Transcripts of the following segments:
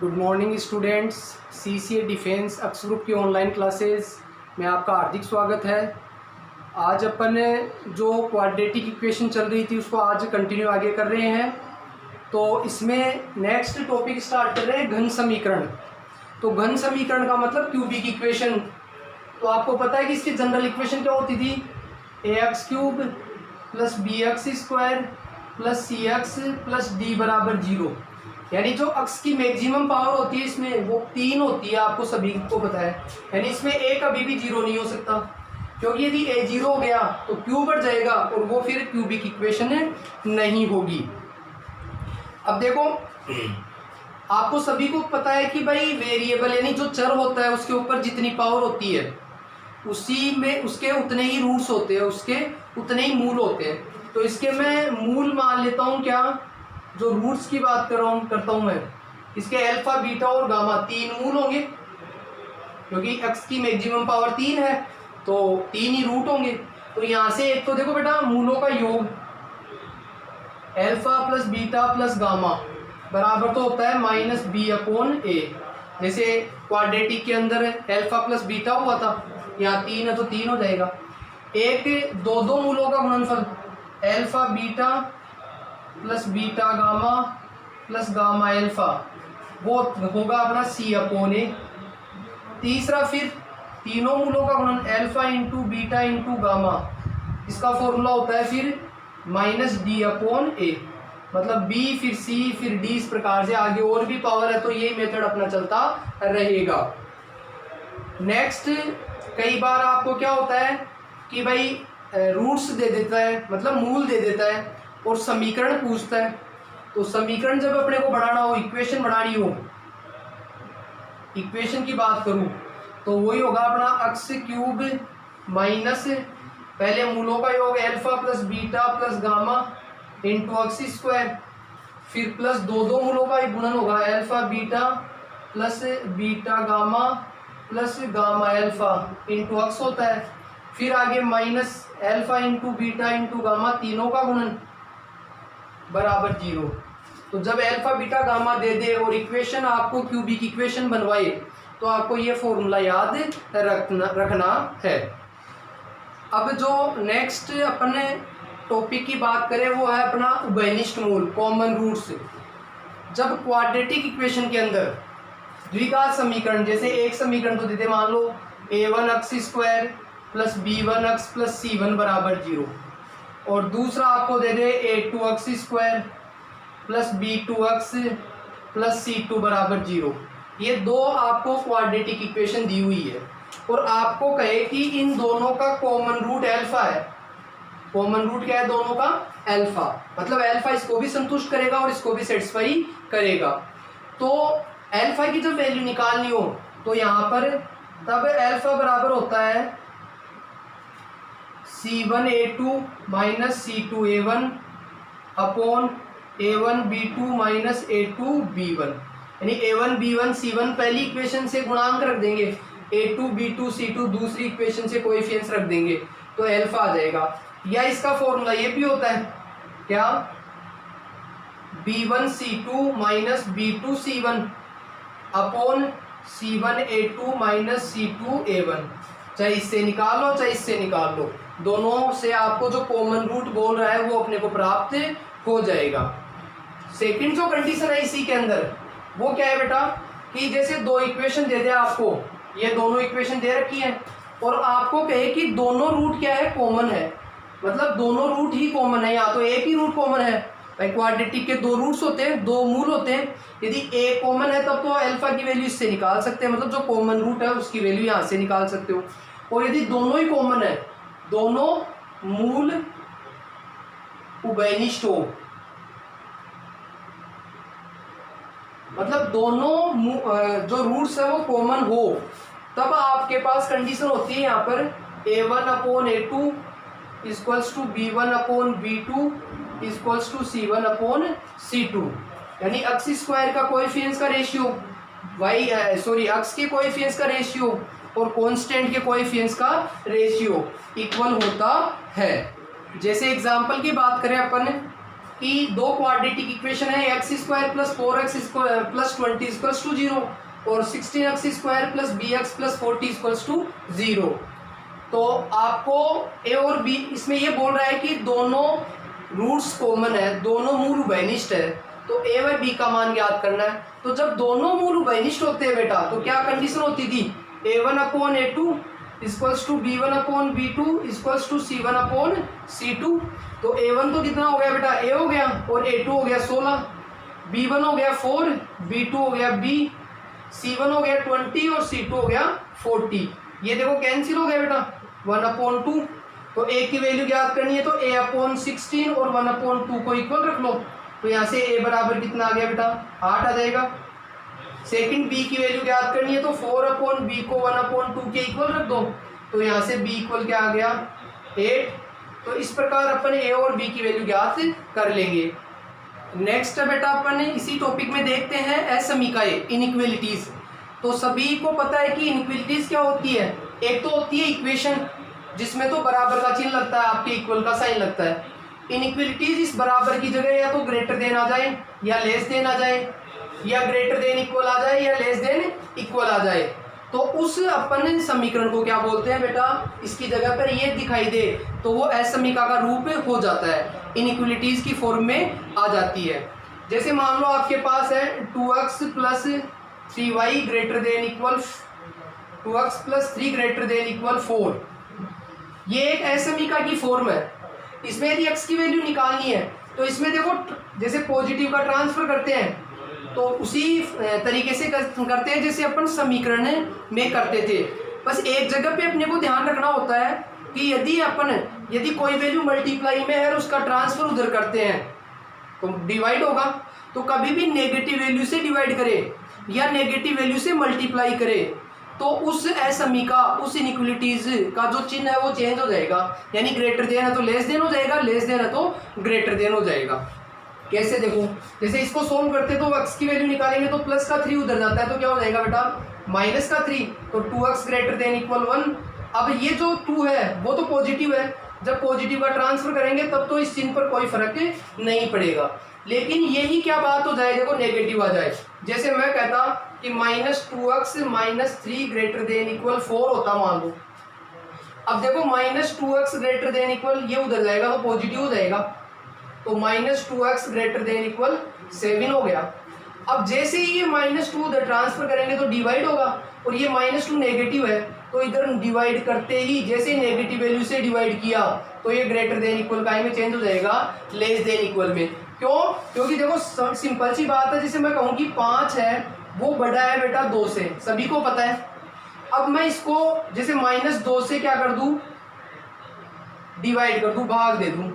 Good morning students. CCA defence अक्स group की online classes में आपका हार्दिक स्वागत है। आज अपन जो क्वाड्रेटिक इक्वेशन चल रही थी उसको आज कंटिन्यू आगे कर रहे हैं। तो इसमें नेक्स्ट टॉपिक स्टार्ट कर रहे हैं घन समीकरण। तो घन समीकरण का मतलब क्यूबिक इक्वेशन। तो आपको पता है कि इसकी जनरल इक्वेशन क्या होती थी, ax³ plus bx² plus cx plus d बराबर 0। यानी जो अक्स की मैक्सिमम पावर होती है इसमें वो 3 होती है, आपको सभी को पता है। यानी इसमें a कभी भी 0 नहीं हो सकता, क्योंकि यदि a 0 हो गया तो q बढ़ जाएगा और वो फिर क्यूबिक इक्वेशन नहीं होगी। अब देखो, आपको सभी को पता है कि भाई वेरिएबल यानी जो चर होता है उसके ऊपर जितनी पावर होती है उसी में उसके उतने ही रूट्स होते हैं, उसके उतने ही मूल होते हैं। तो इसके मैं मूल मान लेता हूँ, क्या जो रूट्स की बात करता हूँ मैं, इसके अल्फा बीटा और गामा 3 मूल होंगे, क्योंकि एक्स की मैक्सिमम पावर 3 है तो 3 ही रूट होंगे। तो यहाँ से एक तो देखो बेटा, मूलों का योग alpha plus beta plus gamma बराबर तो होता है -b/a। जैसे क्वाड्रेटिक के अंदर अल्फा प्लस बीटा हुआ था, यहाँ 3 है तो 3 हो जाएगा। एक दो मूलों का गुणनफल alpha beta plus beta gamma plus gamma alpha, वो होगा अपना c/a। तीसरा फिर तीनों मूलों का गुणन alpha into beta into gamma, इसका फॉर्मूला होता है फिर -d/a। मतलब b फिर c फिर d, इस प्रकार से आगे और भी पावर है तो ये मेथड अपना चलता रहेगा। नेक्स्ट, कई बार आपको क्या होता है कि भाई रूट्स दे देता है, मतलब मूल दे देता है और समीकरण पूछता है। तो समीकरण जब अपने को बढ़ाना हो, इक्वेशन बढ़ानी हो, इक्वेशन की बात करूं तो वही होगा अपना x³ माइनस पहले मूलों का योग alpha plus beta plus gamma into x², फिर प्लस दो मूलों का गुणन होगा alpha beta plus beta gamma plus gamma alpha into x होता है। फिर आगे minus alpha into beta into gamma, तीनों का गुणन बराबर 0। तो जब अल्फा बीटा गामा दे दे और इक्वेशन आपको क्यूबिक इक्वेशन बनवाए तो आपको ये फॉर्मूला याद रखना है। अब जो नेक्स्ट अपने टॉपिक की बात करें वो है अपना उभयनिष्ठ मूल, कॉमन रूट्स। जब क्वाड्रेटिक इक्वेशन के अंदर द्विघात समीकरण, जैसे एक समीकरण तो देते, मान लो a1x² plus b1x plus c1 बराबर 0, और दूसरा आपको दे दे a2x² plus b2x plus c2 बराबर 0। ये दो आपको क्वाड्रेटिक इक्वेशन दी हुई है और आपको कहे कि इन दोनों का कॉमन रूट अल्फा है। कॉमन रूट क्या है दोनों का? अल्फा। मतलब अल्फा इसको भी संतुष्ट करेगा और इसको भी सेटिस्फाई करेगा। तो अल्फा की जब वैल्यू निकालनी हो तो यहाँ पर तब अल्फा बराबर होता है c1a2 minus c2a1 upon a1b2 minus a2b1। यानी a1b1 c1 पहली इक्वेशन से गुणांक रख देंगे, a2b2 c2 दूसरी इक्वेशन से कोएफिशिएंट्स रख देंगे तो अल्फा आ जाएगा। या इसका फॉर्मूला ये भी होता है क्या, b1c2 minus b2c1 upon c1a2 minus c2a1। चाहे इससे निकाल लो चाहे इससे निकाल लो, दोनों से आपको जो कॉमन रूट बोल रहा है वो अपने को प्राप्त हो जाएगा। सेकंड जो कंडीशन है इसी के अंदर वो क्या है बेटा, कि जैसे दो इक्वेशन दे दे आपको, ये दोनों इक्वेशन दे रखी है और आपको कहे कि दोनों रूट क्या है, कॉमन है। मतलब दोनों रूट ही कॉमन है, या तो एक ही रूट कॉमन है। भाई क्वाड्रेटिक के दो रूट्स होते हैं, दो मूल होते हैं। यदि ए कॉमन है तब तो अल्फा की वैल्यू इससे निकाल सकते हैं, मतलब जो कॉमन रूट है उसकी वैल्यू यहाँ से निकाल सकते हो। और यदि दोनों ही कॉमन है, दोनों मूल उभयनिष्ठ हो, मतलब दोनों जो रूट्स है वो कॉमन हो, तब आपके पास कंडीशन होती है यहाँ पर a1/a2 equals to b1/b2 equals to c1/c2। यानी एक्स स्क्वायर का कोएफिशिएंट्स का रेशियो एक्स के कोएफिशिएंट्स का रेशियो और कांस्टेंट के कोएफिशिएंट्स का रेशियो इक्वल होता है। जैसे एग्जांपल की बात करें अपन कि दो क्वाड्रेटिक इक्वेशन है, x square plus 4x square plus 20 equals to 0 और 16x square plus bx plus 40 equals to 0। तो आपको ए और बी इसमें ये बोल रहा है कि दोनों रूट्स कॉमन है, दोनों मूल उभयनिष्ठ है, तो ए व बी का मान ज्ञात करना है। तो जब दोनों मूल उभयनिष्ठ होते हैं बेटा तो क्या कंडीशन होती थी, a1/a2 equals to b1/b2 equals to c1/c2। तो a1 तो कितना हो गया बेटा, a हो गया, और a2 हो गया 16, b1 हो गया 4, b2 हो गया b, c1 हो गया 20 और c2 हो गया 40। ये देखो कैंसिल हो गया बेटा 1/2। तो a की वैल्यू ज्ञात करनी है तो a/16 और 1/2 को इक्वल रख लो। तो यहाँ से a बराबर कितना आ गया बेटा, 8 आ जाएगा। सेकंड b की वैल्यू ज्ञात करनी है तो 4/b को 1/2 के इक्वल रख दो। तो यहाँ से b इक्वल क्या आ गया, 8। तो इस प्रकार अपन a और b की वैल्यू ज्ञात कर लेंगे। नेक्स्ट बेटा अपन इसी टॉपिक में देखते हैं असमीकाएं, इनइक्वालिटीज। तो सभी को पता है कि इनइक्वालिटीज क्या होती है, एक तो होती है इक्वेशन जिसमें तो बराबर का चिन्ह लगता है, आपके इक्वल का साइन लगता है। इनइक्वालिटीज इस बराबर की जगह या तो ग्रेटर देन आ जाए या लेस देन आ जाए, या ग्रेटर देन इक्वल आ जाए या लेस देन इक्वल आ जाए। तो उस अपन समीकरण को क्या बोलते हैं बेटा, इसकी जगह पर ये दिखाई दे तो वो असमीका का रूप हो जाता है, इनइक्वालिटीज की फॉर्म में आ जाती है। जैसे मान लो आपके पास है 2x plus 3y greater than equal 2x plus 3 greater than equal 4। ये एक असमीका की फॉर्म है। इसमें यदि x की वैल्यू निकालनी है तो इसमें देखो जैसे पॉजिटिव का ट्रांसफर करते हैं तो उसी तरीके से करते हैं जैसे अपन समीकरण में करते थे। बस एक जगह पे अपने को ध्यान रखना होता है कि यदि कोई वैल्यू मल्टीप्लाई में है और उसका ट्रांसफर उधर करते हैं तो डिवाइड होगा। तो कभी भी नेगेटिव वैल्यू से डिवाइड करे या नेगेटिव वैल्यू से मल्टीप्लाई करे तो उस असमीका, उस इनइक्वालिटीज का जो चिन्ह है वो चेंज हो जाएगा। यानी ग्रेटर देन है तो लेस देन हो जाएगा, लेस देन है तो ग्रेटर देन हो जाएगा। कैसे देखो, जैसे इसको सोल्व करते तो x की वैल्यू निकालेंगे तो प्लस का 3 उधर जाता है तो क्या हो जाएगा बेटा, माइनस का 3। तो 2x ग्रेटर देन इक्वल 1। अब ये जो 2 है वो तो पॉजिटिव है, जब पॉजिटिव का ट्रांसफर करेंगे तब तो इस चिन्ह पर कोई फर्क नहीं पड़ेगा। लेकिन यही क्या बात हो जाए, देखो नेगेटिव आ जाए। जैसे मैं कहता कि -2x -3 ग्रेटर देन इक्वल 4 होता मान लो। अब देखो -2x ग्रेटर देन इक्वल ये उधर जाएगा तो पॉजिटिव हो जाएगा, तो -2x ग्रेटर देन इक्वल 7 हो गया। अब जैसे ही ये -2 उधर ट्रांसफर करेंगे तो डिवाइड होगा, और ये -2 नेगेटिव है तो इधर डिवाइड करते ही जैसे नेगेटिव वैल्यू से डिवाइड किया तो ये ग्रेटर देन इक्वल का में चेंज हो जाएगा लेस देन इक्वल में। क्यों? क्योंकि देखो सिंपल सी बात है, जैसे मैं कहूँ कि 5 है वो बड़ा है बेटा 2 से, सभी को पता है। अब मैं इसको जैसे -2 से क्या कर दूं, डिवाइड कर दूं, भाग दे दूं,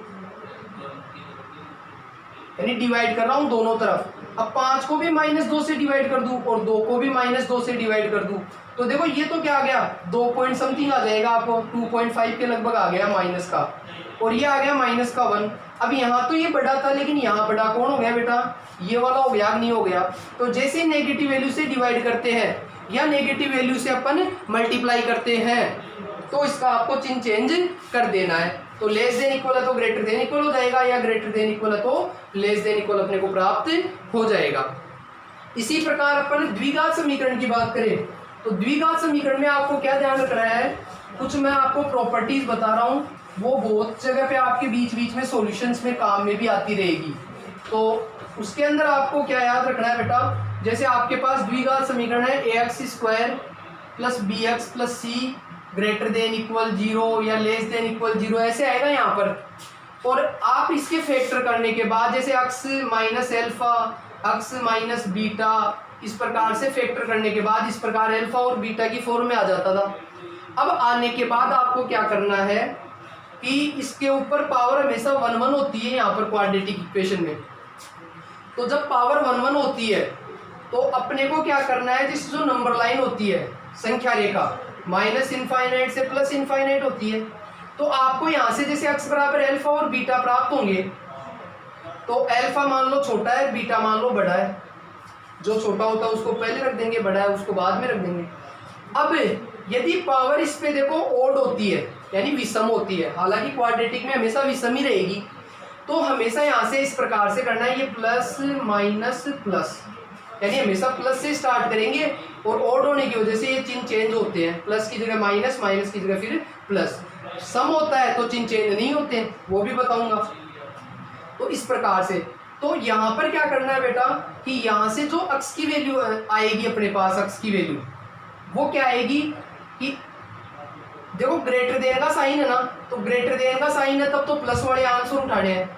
यानी डिवाइड कर रहा हूं दोनों तरफ। अब 5 को भी -2 से डिवाइड कर दूं और 2 को भी -2 से डिवाइड कर दूं तो देखो ये तो क्या आ गया 2 पॉइंट समथिंग आ जाएगा, आपको 2.5 के लगभग आ गया माइनस का, और ये आ गया -1। अब यहाँ तो ये बड़ा था लेकिन यहाँ बड़ा कौन हो गया बेटा, ये वाला हो गया, नहीं हो गया। तो जैसे नेगेटिव वैल्यू से डिवाइड करते हैं या नेगेटिव वैल्यू से अपन मल्टीप्लाई करते हैं तो इसका आपको चिन्ह चेंज कर देना है। तो लेस देन इक्वल है तो ग्रेटर देन इक्वल हो जाएगा, या ग्रेटर देन इक्वल है तो लेस देन इक्वल अपने को प्राप्त हो जाएगा। इसी प्रकार अपन द्विघात समीकरण की बात करें तो द्विघात समीकरण में आपको क्या ध्यान रखना है, कुछ मैं आपको प्रॉपर्टीज बता रहा हूँ, वो बहुत जगह पे आपके बीच बीच में सॉल्यूशंस में काम में भी आती रहेगी। तो उसके अंदर आपको क्या याद रखना है बेटा, जैसे आपके पास द्विघात समीकरण है ax² plus bx plus c greater than equal 0 या लेस देन इक्वल 0 ऐसे आएगा यहाँ पर। और आप इसके फैक्टर करने के बाद जैसे x minus alpha, x minus beta, इस प्रकार से फैक्टर करने के बाद इस प्रकार एल्फा और बीटा की फॉर्म में आ जाता था। अब आने के बाद आपको क्या करना है कि इसके ऊपर पावर हमेशा 1 होती है यहाँ पर क्वाड्रेटिक इक्वेशन में। तो जब पावर 1 होती है तो अपने को क्या करना है, जिस जो नंबर लाइन होती है संख्या रेखा -∞ से +∞ होती है, तो आपको यहाँ से जैसे x बराबर एल्फा और बीटा प्राप्त होंगे तो एल्फा मान लो छोटा है, बीटा मान लो बड़ा है। जो छोटा होता है उसको पहले रख देंगे, बड़ा है उसको बाद में रख देंगे। अब यदि पावर इस पे देखो ओड होती है यानी विषम होती है, हालांकि क्वाड्रेटिक में हमेशा विषम ही रहेगी। तो हमेशा यहाँ से इस प्रकार से करना है, ये प्लस माइनस प्लस, यानी हमेशा प्लस से स्टार्ट करेंगे और ओड होने की वजह से ये चिन्ह चेंज होते हैं, प्लस की जगह माइनस, माइनस की जगह फिर प्लस। सम होता है तो चिन्ह चेंज नहीं होते हैं, वो भी बताऊंगा। तो इस प्रकार से तो यहाँ पर क्या करना है बेटा कि यहाँ से जो अक्स की वैल्यू आएगी अपने पास, अक्स की वैल्यू वो क्या आएगी कि देखो ग्रेटर देन का साइन है ना, तो ग्रेटर देन का साइन है तब तो प्लस वाले आंसर उठाने हैं,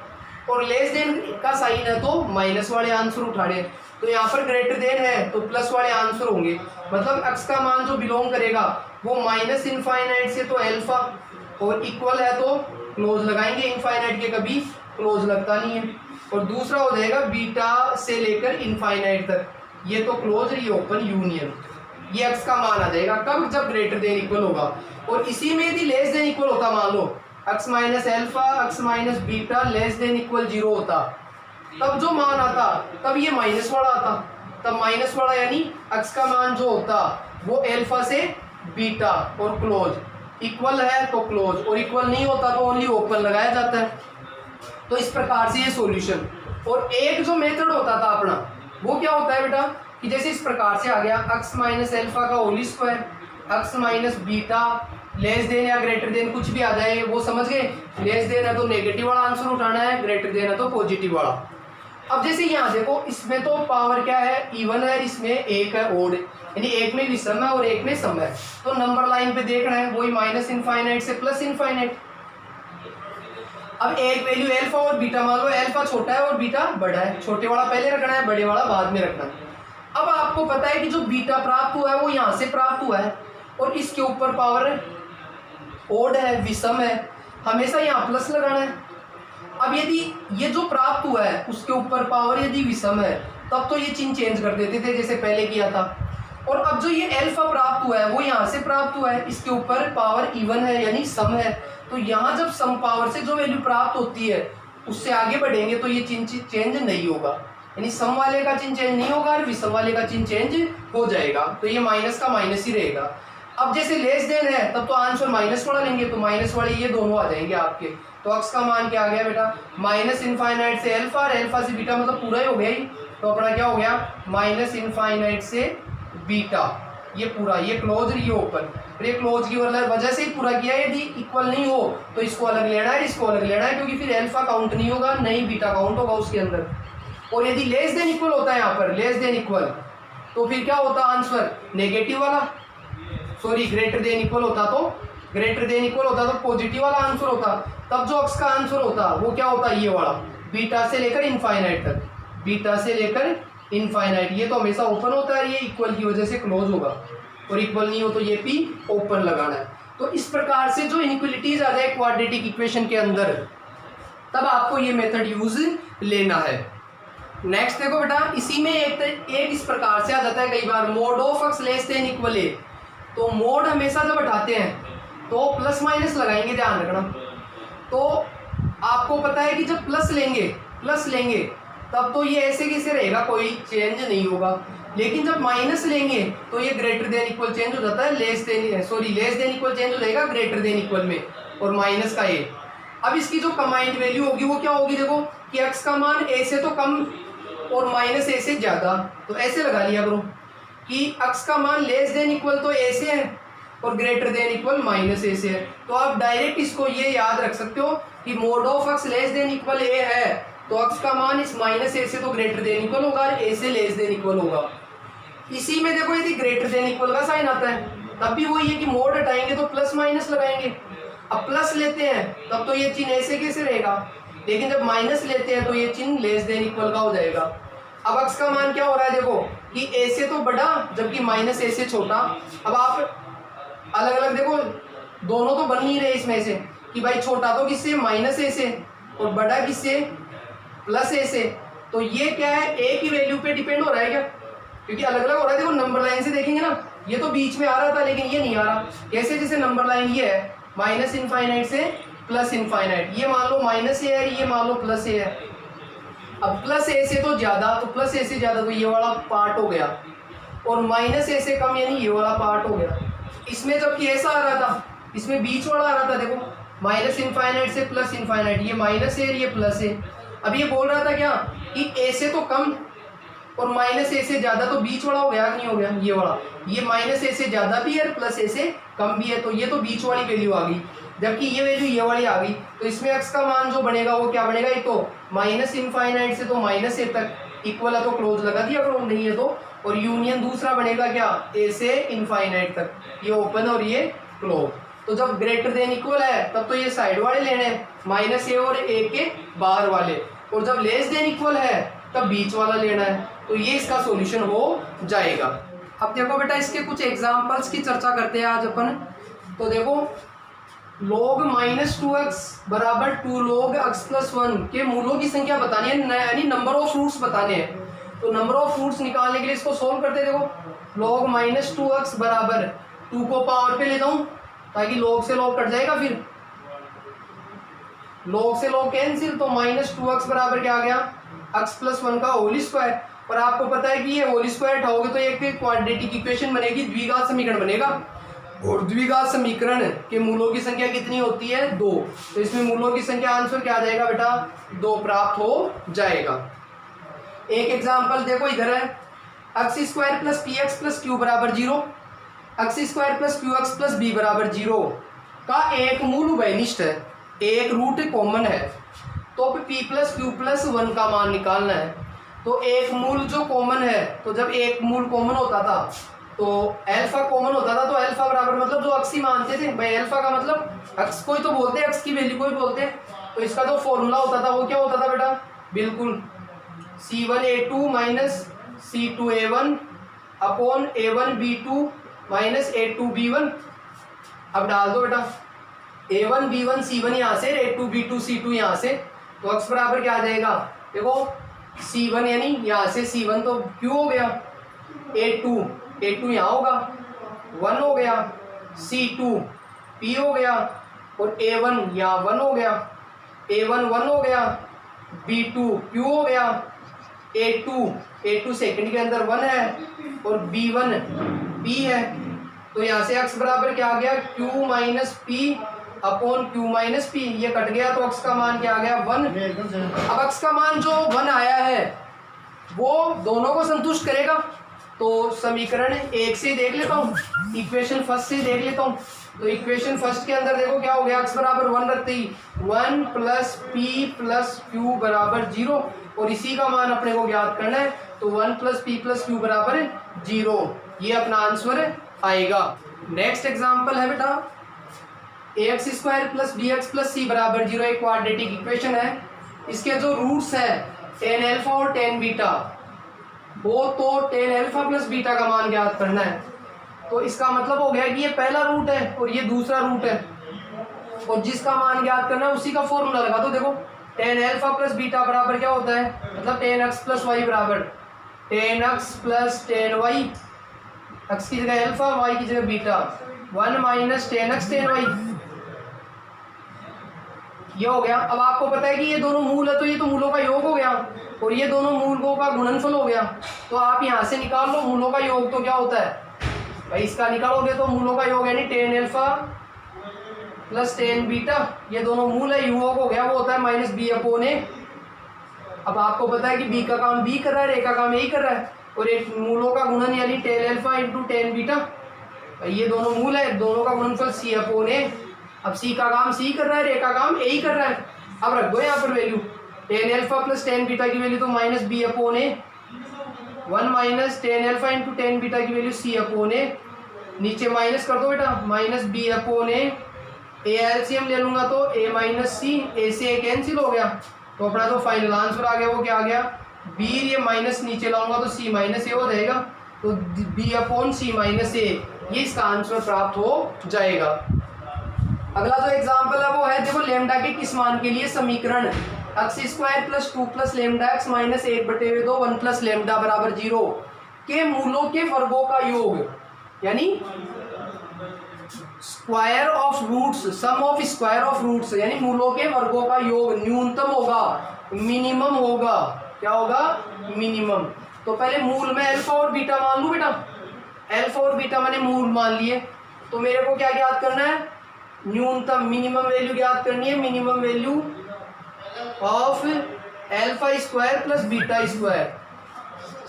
और लेस देन का साइन है तो माइनस वाले आंसर उठाने हैं। तो यहाँ पर ग्रेटर देन है तो प्लस वाले आंसर होंगे, मतलब एक्स का मान जो बिलोंग करेगा वो माइनस इनफाइनाइट से तो अल्फा, और इक्वल है तो क्लोज लगाएंगे, इनफाइनाइट के कभी क्लोज लगता नहीं है। और दूसरा हो जाएगा बीटा से लेकर इनफाइनाइट तक, ये तो क्लोज, ये ओपन यूनियन, ये एक्स का मान आ जाएगा कब, जब ग्रेटर देन इक्वल होगा। और इसी में यदि लेस देन इक्वल होता, मान लो X minus alpha X minus beta less than equal 0 होता, तब जो मान आता तब ये माइनस वाला आता, तब माइनस वाला यानी एक्स का मान जो होता वो एल्फा से बीटा और क्लोज, इक्वल है तो क्लोज, और इक्वल नहीं होता तो ओनली ओपन लगाया जाता है। तो इस प्रकार से ये सॉल्यूशन। और एक जो मेथड होता था अपना वो क्या होता है बेटा कि जैसे इस प्रकार से आ गया एक्स माइनस एल्फा का whole square x minus beta less than या ग्रेटर देन कुछ भी आ जाए, वो समझ गए। लेस देन है तो नेगेटिव वाला आंसर उठाना है, ग्रेटर देन है तो पॉजिटिव वाला। अब जैसे यहाँ देखो इसमें तो पावर क्या है, इवन है, इसमें एक है ओड, यानी एक में विषम है और एक में सम है। तो नंबर लाइन पे देखना है वही माइनस इनफाइनाइट से प्लस इनफाइनाइट। अब एक वैल्यू एल्फा और बीटा, मान लो एल्फा छोटा है और बीटा बड़ा है, छोटे वाला पहले रखना है, बड़े वाला बाद में रखना है। अब आपको पता है कि जो बीटा प्राप्त हुआ है वो यहाँ से प्राप्त हुआ है और इसके ऊपर पावर ओड है, विषम है, हमेशा यहाँ प्लस लगाना है। अब यदि ये जो प्राप्त हुआ है उसके ऊपर पावर यदि विषम है तब तो ये चिन्ह चेंज कर देते थे जैसे पहले किया था। और अब जो ये एल्फा प्राप्त हुआ है वो यहाँ से प्राप्त हुआ है, इसके ऊपर पावर इवन है यानी सम है, तो यहाँ जब सम पावर से जो वैल्यू प्राप्त होती है उससे आगे बढ़ेंगे तो ये चिन्ह चेंज नहीं होगा, यानी सम वाले का चिन्ह चेंज नहीं होगा और विषम वाले का चिन्ह चेंज हो जाएगा, तो ये माइनस का माइनस ही रहेगा। अब जैसे लेस देन है तब तो आंसर माइनस वाला लेंगे, तो माइनस वाले ये दोनों आ जाएंगे आपके। तो एक्स का मान क्या आ गया बेटा, माइनस इनफाइनाइट से एल्फा और एल्फा से बीटा, मतलब पूरा ही हो गया ही। तो अपना क्या हो गया, माइनस इनफाइनाइट से बीटा, ये पूरा, ये क्लोज ये ओपन। फिर ये क्लोज की वजह से ही पूरा किया। यदि इक्वल नहीं हो तो इसको अलग लेना है, इसको अलग लेना है, क्योंकि फिर एल्फा काउंट नहीं होगा, नहीं बीटा काउंट होगा उसके अंदर। और यदि लेस देन इक्वल होता है यहाँ पर, लेस देन इक्वल, तो फिर क्या होता आंसर नेगेटिव वाला, सॉरी ग्रेटर देन इक्वल होता तो, ग्रेटर देन इक्वल होता तो पॉजिटिव वाला आंसर होता। तब जो एक्स का आंसर होता वो क्या होता, ये वाला, बीटा से लेकर इनफाइनाइट तक, बीटा से लेकर इनफाइनाइट। ये तो हमेशा ओपन होता है, ये इक्वल की वजह से क्लोज होगा, और इक्वल नहीं हो तो ये भी ओपन लगाना है। तो इस प्रकार से जो इनइक्वालिटीज आ जाए क्वाड्रेटिक इक्वेशन के अंदर, तब आपको ये मेथड यूज लेना है। नेक्स्ट देखो बेटा, इसी में एक इस प्रकार से आ जाता है कई बार, mod of X less than equal A. तो मोड हमेशा जब हटाते हैं तो प्लस माइनस लगाएंगे, ध्यान रखना। तो आपको पता है कि जब प्लस लेंगे तब तो ये ऐसे कैसे रहेगा, कोई चेंज नहीं होगा। लेकिन जब माइनस लेंगे तो ये ग्रेटर देन इक्वल चेंज हो जाता है, लेस देन इक्वल चेंज हो जाएगा ग्रेटर देन इक्वल में, और माइनस का ए। अब इसकी जो कंबाइंड वैल्यू होगी वो क्या होगी, देखो कि एक्स का मान ए से तो कम और माइनस ए से ज़्यादा, तो ऐसे लगा लिया करो कि एक्स का मान लेस देन इक्वल तो ए से है और ग्रेटर देन इक्वल माइनस ए से है। तो आप डायरेक्ट इसको ये याद रख सकते हो कि mod of X less than equal A है, तो एक्स का मान इस माइनस ए से तो ग्रेटर देन इक्वल होगा और ए से लेस देन इक्वल होगा। इसी में देखो यदि ग्रेटर देन इक्वल का साइन आता है तब भी वही है कि मोड हटाएंगे तो प्लस माइनस लगाएंगे। अब प्लस लेते हैं तब तो ये चिन्ह ऐसे कैसे रहेगा, लेकिन जब माइनस लेते हैं तो ये चिन्ह लेस देन इक्वल का हो जाएगा। अब एक्स का मान क्या हो रहा है, देखो कि ए से तो बड़ा जबकि माइनस ए से छोटा। अब आप अलग अलग देखो, दोनों तो बन नहीं रहे इसमें से कि भाई छोटा तो किससे, माइनस ए से, और बड़ा किससे, प्लस ए से। तो ये क्या है, ए की वैल्यू पे डिपेंड हो रहा है क्या, क्योंकि अलग अलग हो रहा है। देखो नंबर लाइन से देखेंगे ना, ये तो बीच में आ रहा था लेकिन ये नहीं आ रहा। कैसे, जैसे नंबर लाइन ये है माइनस इनफाइनाइट से प्लस इनफाइनाइट, ये मान लो माइनस ए है, ये मान लो प्लस ए है। अब प्लस ए से तो ज़्यादा, तो प्लस ए से ज़्यादा तो ये वाला पार्ट हो गया, और माइनस ए से कम यानी ये वाला पार्ट हो गया। इसमें जबकि ऐसा आ रहा था, इसमें बीच वाला आ रहा था, देखो माइनस इनफाइनाइट से प्लस इनफाइनाइट, ये माइनस है ये प्लस है। अब ये बोल रहा था क्या कि ए से तो कम और माइनस ए से ज़्यादा, तो बीच वाला हो गया कि नहीं हो गया, ये वाला, ये माइनस ए से ज़्यादा भी है प्लस ए से कम भी है, तो ये तो बीच वाली वैल्यू आ गई, जबकि ये वैल्यू ये वाली आ गई। तो इसमें x का मान जो बनेगा वो क्या बनेगा, एक तो माइनस इनफाइनाइट से तो माइनस ए तक इक्वल है तो क्लोज लगा दिया अगर नहीं है तो, और यूनियन दूसरा बनेगा क्या, ए से इनफाइनाइट तक, ये ओपन और ये क्लोज। तो जब ग्रेटर देन इक्वल है तब तो ये साइड वाले लेने हैं, माइनस ए और ए के बाहर वाले, और जब लेस देन इक्वल है तब बीच वाला लेना है। तो ये इसका सॉल्यूशन हो जाएगा। अब देखो बेटा इसके कुछ एग्जांपल्स की चर्चा करते हैं आज अपन। तो देखो log -2x बराबर 2 log x + 1 के मूलों की संख्या बतानी है, यानी नंबर ऑफ रूट्स बताने हैं। तो नंबर ऑफ रूट्स निकालने के लिए इसको सोल्व करते हैं। देखो log -2x बराबर 2 को पावर पे लेता हूँ ताकि log से log कट जाएगा, फिर log से log कैंसिल, तो -2x बराबर क्या आ गया, x + 1 का होल स्क्वायर। और आपको पता है कि ये होल स्क्वायर उठाओगे तो एक क्वाड्रेटिक इक्वेशन बनेगी, द्विघात समीकरण बनेगा, और द्विघात समीकरण के मूलों की संख्या कितनी होती है, 2। तो इसमें मूलों की संख्या आंसर क्या आ जाएगा बेटा, 2 प्राप्त हो जाएगा। एक एग्जांपल देखो इधर है, x² + px + q बराबर 0, x² + qx + b बराबर 0 का एक मूल उभयनिष्ठ है, एक रूट कॉमन है, तो p + q + 1 का मान निकालना है। तो एक मूल जो कॉमन है, तो जब एक मूल कॉमन होता था तो अल्फा कॉमन होता था, तो अल्फा बराबर मतलब जो x ही मानते थे भाई, अल्फा का मतलब x को ही तो बोलते हैं, x की वैल्यू को ही बोलते हैं। तो इसका जो फॉर्मूला होता था वो क्या होता था बेटा, बिल्कुल C1a2 - C2a1 upon a1b2 - a2b1। अब डाल दो बेटा a1b1 C1 यहाँ से, a2b2 C2 यहाँ से, तो x बराबर क्या आ जाएगा, देखो C1 यानी यहाँ से C1 तो Q हो गया, A2 यहाँ होगा 1 हो गया, C2 P हो गया, और A1 यहाँ 1 हो गया, A1 1 हो गया, B2 Q हो गया, A2 सेकंड के अंदर 1 है, और B1 P है। तो यहाँ से x बराबर क्या आ गया, Q - P upon Q - P, ये कट गया तो x का मान क्या आ गया, 1। अब x का मान जो 1 आया है वो दोनों को संतुष्ट करेगा, तो समीकरण 1 से देख लेता हूँ, इक्वेशन फर्स्ट से देख लेता हूँ। तो इक्वेशन फर्स्ट के अंदर देखो क्या हो गया, x बराबर 1 रखते ही 1 + p + q बराबर 0, और इसी का मान अपने को ज्ञात करना है, तो 1 + p + q बराबर 0, ये अपना आंसर आएगा। नेक्स्ट एग्जाम्पल है बेटा ax² + bx + c बराबर 0, एक क्वाड्रेटिक इक्वेशन है। इसके जो रूट्स है tan अल्फा और tan बीटा, वो तो tan अल्फा + बीटा का मान ज्ञात करना है। तो इसका मतलब हो गया कि ये पहला रूट है और ये दूसरा रूट है, और जिसका मान ज्ञात करना है उसी का फॉर्मूला लगा दो। देखो tan अल्फा + बीटा बराबर क्या होता है, मतलब tan x + y बराबर tan x + tan y, x की जगह अल्फा, y की जगह beta, 1 - tan x tan y, ये हो गया। अब आपको पता है कि ये दोनों मूल है तो ये तो मूलों का योग हो गया, और ये दोनों मूलों का गुणनफल हो गया। तो आप यहाँ से निकाल लो मूलों का योग तो क्या होता है भाई, इसका निकालोगे तो मूलों का योग यानी tan अल्फा + tan बीटा, ये दोनों मूल है, योग हो गया, वो होता है -b/a। अब आपको पता है कि b का काम b कर रहा है, a का काम a ही कर रहा है, और एक मूलों का गुणन यानी tan अल्फा × tan बीटा, ये दोनों मूल है, दोनों का गुणनफल c/a। अब c का काम c कर रहा है, a का काम a ही कर रहा है। अब रख दो यहाँ पर value, tan alpha + tan beta की वैल्यू तो -b/a, 1 - tan alpha × tan beta की वैल्यू c/a, नीचे माइनस कर दो बेटा, -b/a, a एलसीएम ले लूंगा तो a - c, a से a कैंसिल हो गया, तो अपना जो फाइनल आंसर आ गया वो क्या आ गया, b, ये माइनस नीचे लाऊंगा तो c - a हो जाएगा, तो b/c - a, ये इसका आंसर प्राप्त हो जाएगा। अगला जो एग्जांपल है वो है, देखो लैम्डा के किस मान के लिए समीकरण x² + 2 + λx - 1/2 1 + लैम्डा बराबर 0 के मूलों के वर्गों का योग, यानी square of roots, sum of square of roots, यानी मूलों के वर्गों का योग न्यूनतम होगा, मिनिमम होगा, क्या होगा, मिनिमम। तो पहले मूल में अल्फा और बीटा मान लूं बेटा, अल्फा और बीटा मैंने मूल मान लिए, तो मेरे को क्या ज्ञात करना है, न्यूनतम मिनिमम वैल्यू ज्ञात करनी है, minimum value of alpha square plus beta square,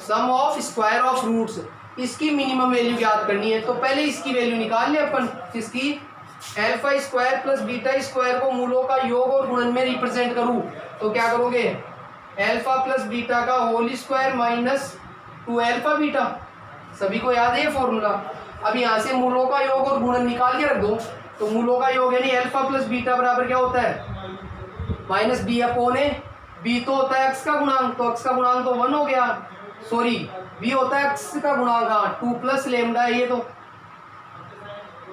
sum of square of roots, इसकी मिनिमम वैल्यू ज्ञात करनी है। तो पहले इसकी वैल्यू निकाल ले अपन, इसकी alpha square plus beta square को मूलों का योग और गुणन में रिप्रेजेंट करूं तो क्या करोगे, अल्फा प्लस बीटा का whole square minus 2 alpha beta, सभी को याद है ये फॉर्मूला। अब यहाँ से मूलों का योग और गुणन निकाल के रख दो, तो मूलों का योग यानी अल्फा प्लस बीटा बराबर क्या होता है, माइनस बी अपॉन ए, बी तो होता है एक्स का गुणांक, तो एक्स का गुणांक तो 1 हो गया, सॉरी बी होता है एक्स का गुणांक, हाँ 2 प्लस लेमडा है ये तो,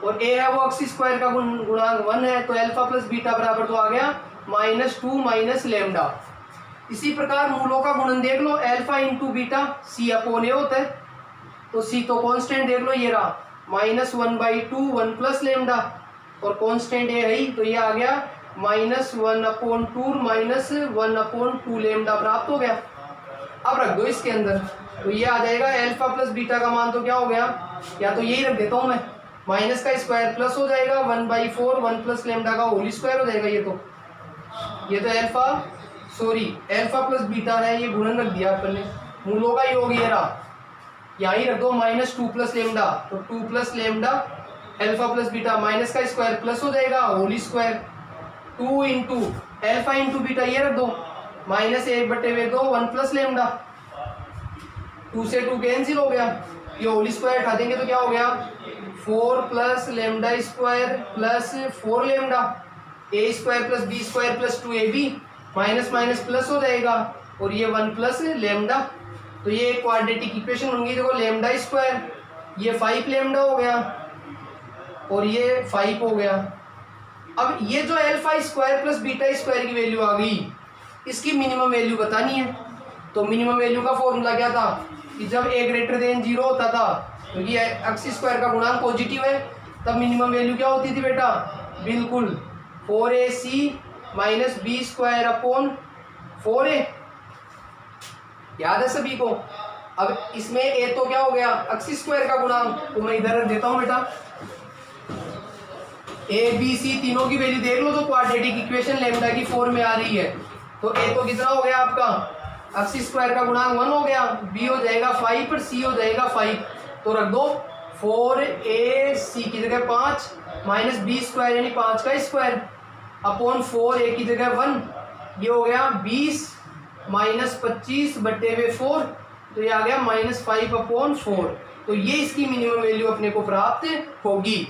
और ए है वो एक्स स्क्वायर का गुणांक 1 है, तो अल्फा प्लस बीटा बराबर तो आ गया -2 माइनस लेमडा। इसी प्रकार मूलों का गुणन देख लो, अल्फा इंटू बीटा सी अपॉन ए होता है, तो सी तो कांस्टेंट देख लो ये रहा -1/2 1 प्लस लेमडा, और कांस्टेंट ए है तो ये आ गया -1/2 माइनस 1/2 लेमडा प्राप्त हो गया। अब रख दो इसके अंदर, तो ये आ जाएगा अल्फा प्लस बीटा का मान तो क्या हो गया, या तो यही रख देता हूँ मैं, माइनस का स्क्वायर प्लस हो जाएगा 1/4 1 प्लस लेमडा का होल स्क्वायर हो जाएगा। ये तो alpha sorry alpha plus beta है, ये गुणन रख दिया अपन ने, मूलों का योग ये रहा, यहाँ ही रख दो -2 प्लस लेमडा, तो 2 plus lambda alpha plus beta, minus का स्क्वायर प्लस हो जाएगा whole square, 2 into alpha into beta ये रख दो, -1/2 1 प्लस लेमडा, 2 से 2 कैंसिल हो गया, ये होल स्क्वायर उठा देंगे तो क्या हो गया 4 plus lambda square plus 4 lambda, A square plus B square plus 2ab, minus minus plus हो जाएगा, और ये 1 प्लस लेमडा, तो ये क्वाड्रेटिक इक्वेशन होंगी, देखो लेमडा स्क्वायर ये 5 लेमडा हो गया और ये 5 हो गया। अब ये जो alpha square plus beta square की वैल्यू आ गई, इसकी मिनिमम वैल्यू बतानी है। तो मिनिमम वैल्यू का फॉर्मूला क्या था कि जब a ग्रेटर देन 0 होता था, तो ये एक्स स्क्वायर का गुणांक पॉजिटिव है, तब मिनिमम वैल्यू क्या होती थी बेटा, बिल्कुल 4ac minus B square upon 4a, याद है सभी को। अब इसमें a तो क्या हो गया एक्स स्क्वायर का गुणांक, तो मैं इधर रख देता हूं बेटा, a b c तीनों की वैल्यू देख लो, तो क्वाड्रेटिक इक्वेशन लेमडा की फॉर्म में आ रही है, तो a तो कितना हो गया आपका एक्स स्क्वायर का गुणांक 1 हो गया, b हो जाएगा 5 पर c हो जाएगा 5, तो रख दो 4ac की जगह 5 माइनस बी स्क्वायर यानी 5 का स्क्वायर अपॉन 4a की जगह 1, ये हो गया 20 माइनस 25/4, तो ये आ गया -5/4, तो ये इसकी मिनिमम वैल्यू अपने को प्राप्त होगी।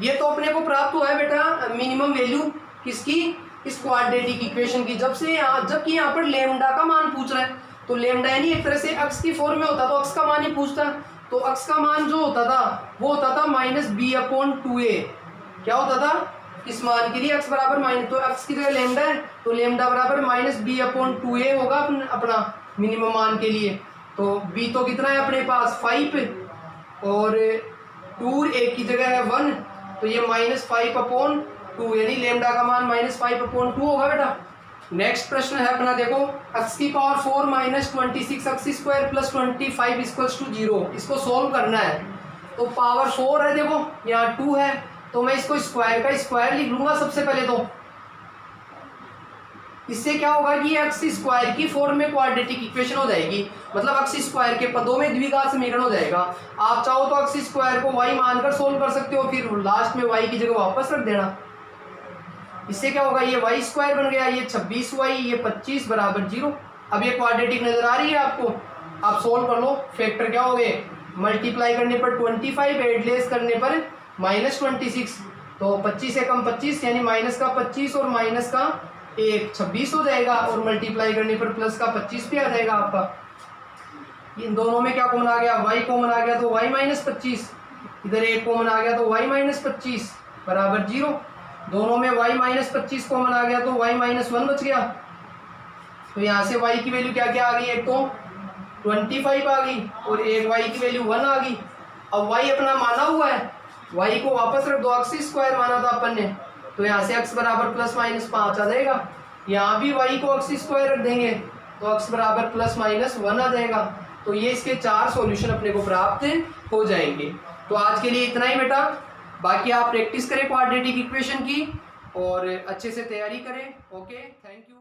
ये तो अपने को प्राप्त हुआ है बेटा मिनिमम वैल्यू किसकी, इस क्वाड्रेटिक इक्वेशन की, जबकि यहाँ पर लेमडा का मान पूछ रहा है, तो लेमडा यानी एक तरह से अक्स की फॉर्म में होता तो अक्स का मान ही पूछता, तो अक्स का मान जो होता था वो होता था -b/2a, क्या होता था इस मान के लिए x बराबर माइनस, तो x की जगह लेमडा है, तो लेमडा बराबर -b/2a होगा अपना मिनिमम मान के लिए। तो b तो कितना है अपने पास 5 और 2a की जगह है 1, तो ये -5/2 यानी लेमडा का मान -5/2 होगा बेटा। नेक्स्ट प्रश्न है अपना, देखो x की power 4 minus 26 x square plus 25 equals to 0, इसको सोल्व करना है। तो पावर 4 है, देखो यहाँ 2 है, तो मैं इसको स्क्वायर का स्क्वायर लिख लूंगा सबसे पहले, तो इससे क्या होगा कि एक्स स्क्वायर की फॉर्म में क्वाड्रेटिक इक्वेशन हो जाएगी, मतलब एक्स स्क्वायर के पदों में द्विघात समीकरण हो जाएगा। आप चाहो तो एक्स स्क्वायर को y मानकर सोल्व कर सकते हो, फिर लास्ट में y की जगह वापस रख देना। इससे क्या होगा, ये y स्क्वायर बन गया, ये 26y, ये 25 बराबर 0। अब ये क्वाड्रेटिक नजर आ रही है आपको, आप सोल्व कर लो। फैक्टर क्या हो गए, मल्टीप्लाई करने पर 25, एडलेस करने पर -26, तो 25 से कम 25 यानी माइनस का 25 और माइनस का 1 26 हो जाएगा, और मल्टीप्लाई करने पर प्लस का 25 भी आ जाएगा आपका। इन दोनों में क्या कॉमन आ गया, y कॉमन आ गया तो y -25, इधर 1 कॉमन आ गया तो y -25 बराबर 0। दोनों में y -25 कॉमन आ गया तो y -1 बच गया। तो यहाँ से y की वैल्यू क्या क्या आ गई, एक तो 25 आ गई और एक y की वैल्यू 1 आ गई। अब y अपना माना हुआ है, y को वापस रख दो, एक्स स्क्वायर माना था अपन ने, तो यहाँ से x बराबर +-5 आ जाएगा। यहाँ भी y को एक्स स्क्वायर रख देंगे तो x बराबर +-1 आ जाएगा। तो ये इसके 4 सॉल्यूशन अपने को प्राप्त हो जाएंगे। तो आज के लिए इतना ही बेटा। बाकी आप प्रैक्टिस करें क्वाड्रेटिक इक्वेशन की और अच्छे से तैयारी करें। Okay, thank you.